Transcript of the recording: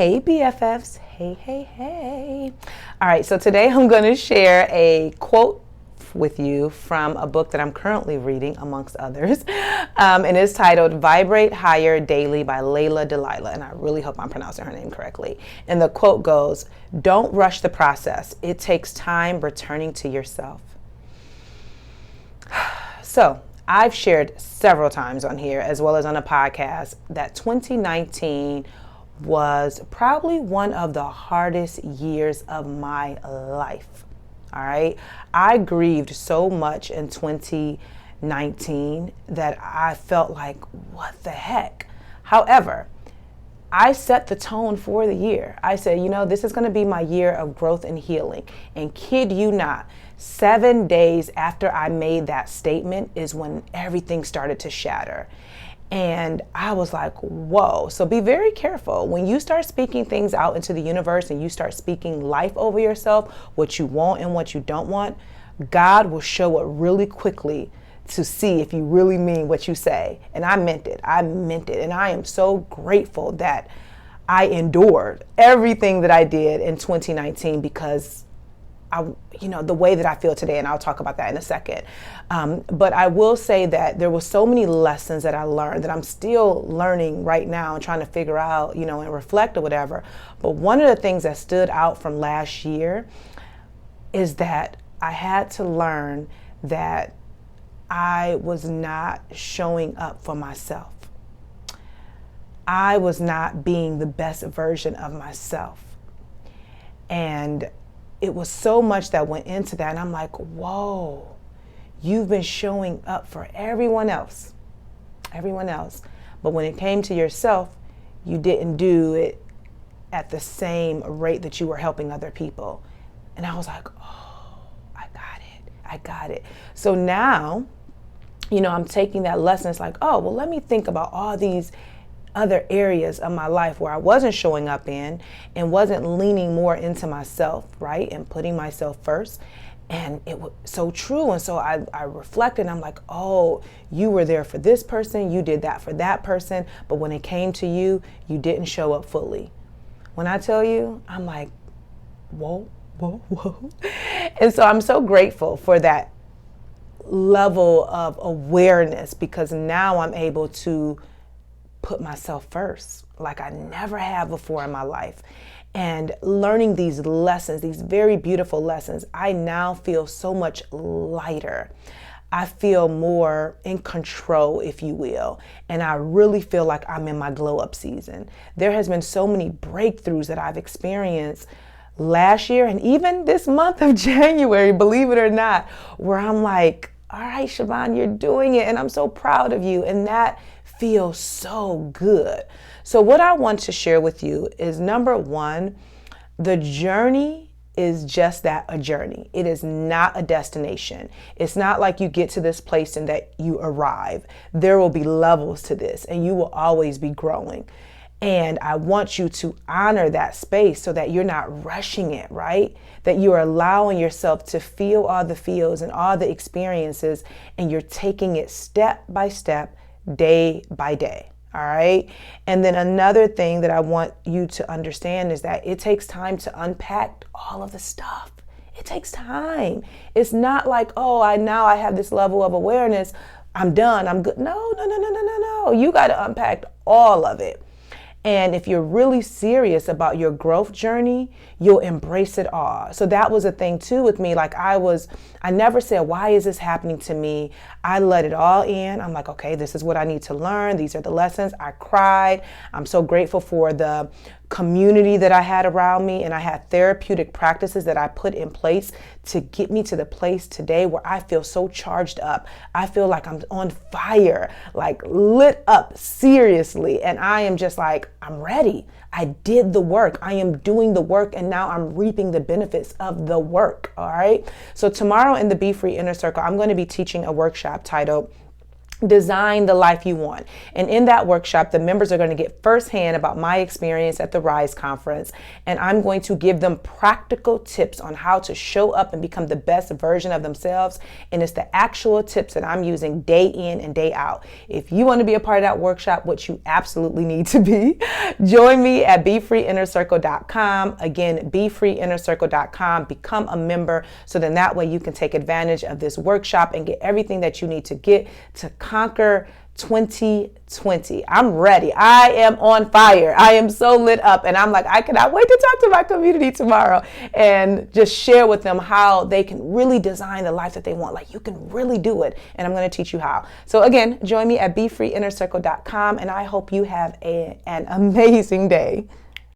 Hey BFFs, hey. All right, so today I'm going to share a quote with you from a book that I'm currently reading, amongst others, and it's titled Vibrate Higher Daily by Layla Delilah, and I really hope I'm pronouncing her name correctly. And the quote goes, "Don't rush the process. It takes time returning to yourself." So I've shared several times on here, as well as on a podcast, that 2019 was probably one of the hardest years of my life. All right. I grieved so much in 2019 that I felt like, what the heck? However, I set the tone for the year. I said, this is going to be my year of growth and healing. And kid you not, 7 days after I made that statement is when everything started to shatter. And I was like, whoa. So be very careful. When you start speaking things out into the universe and you start speaking life over yourself, what you want and what you don't want, God will show it really quickly to see if you really mean what you say. And I meant it. And I am so grateful that I endured everything that I did in 2019 because the way that I feel today, and I'll talk about that in a second. But I will say that there were so many lessons that I learned that I'm still learning right now and trying to figure out, and reflect or whatever. But one of the things that stood out from last year is that I had to learn that I was not showing up for myself. I was not being the best version of myself. And it was so much that went into that. And I'm like, whoa, you've been showing up for everyone else. But when it came to yourself, you didn't do it at the same rate that you were helping other people. And I was like, oh, I got it. So now, I'm taking that lesson. It's like, oh, well, let me think about all these other areas of my life where I wasn't showing up in and wasn't leaning more into myself, right? And putting myself first. And it was so true. And so I reflected and I'm like, oh, you were there for this person. You did that for that person. But when it came to you, you didn't show up fully. When I tell you, I'm like, whoa. And so I'm so grateful for that level of awareness because now I'm able to put myself first like I never have before in my life. And learning these lessons, these very beautiful lessons, I now feel so much lighter. I feel more in control, if you will. And I really feel like I'm in my glow up season. There has been so many breakthroughs that I've experienced last year and even this month of January, believe it or not, where I'm like, all right, Siobhan, you're doing it. And I'm so proud of you. And that feels so good. So what I want to share with you is, number one, the journey is just that, a journey. It is not a destination. It's not like you get to this place and that you arrive. There will be levels to this and you will always be growing. And I want you to honor that space so that you're not rushing it, right? That you're allowing yourself to feel all the feels and all the experiences and you're taking it step by step, day by day. All right. And then another thing that I want you to understand is that it takes time to unpack all of the stuff. It takes time. It's not like, oh, I have this level of awareness. I'm done. I'm good. No. You got to unpack all of it. And if you're really serious about your growth journey, you'll embrace it all. So that was a thing too with me. Like I never said, why is this happening to me? I let it all in. I'm like, okay, this is what I need to learn. These are the lessons. I cried. I'm so grateful for the community that I had around me, and I had therapeutic practices that I put in place to get me to the place today where I feel so charged up. I feel like I'm on fire, like lit up, seriously. And I am just like, I'm ready. I did the work. I am doing the work, and now I'm reaping the benefits of the work. All right. So tomorrow in the BeFree Inner Circle, I'm going to be teaching a workshop titled design the life you want. And in that workshop, the members are going to get firsthand about my experience at the Rise conference, and I'm going to give them practical tips on how to show up and become the best version of themselves. And it's the actual tips that I'm using day in and day out. If you want to be a part of that workshop, which you absolutely need to be, join me at BeFreeInnerCircle.com. Again, BeFreeInnerCircle.com. Become a member, so then that way you can take advantage of this workshop and get everything that you need to get to conquer 2020. I'm ready. I am on fire. I am so lit up, and I'm like, I cannot wait to talk to my community tomorrow and just share with them how they can really design the life that they want. Like, you can really do it, and I'm going to teach you how. So again, join me at BeFreeInnerCircle.com, and I hope you have an amazing day.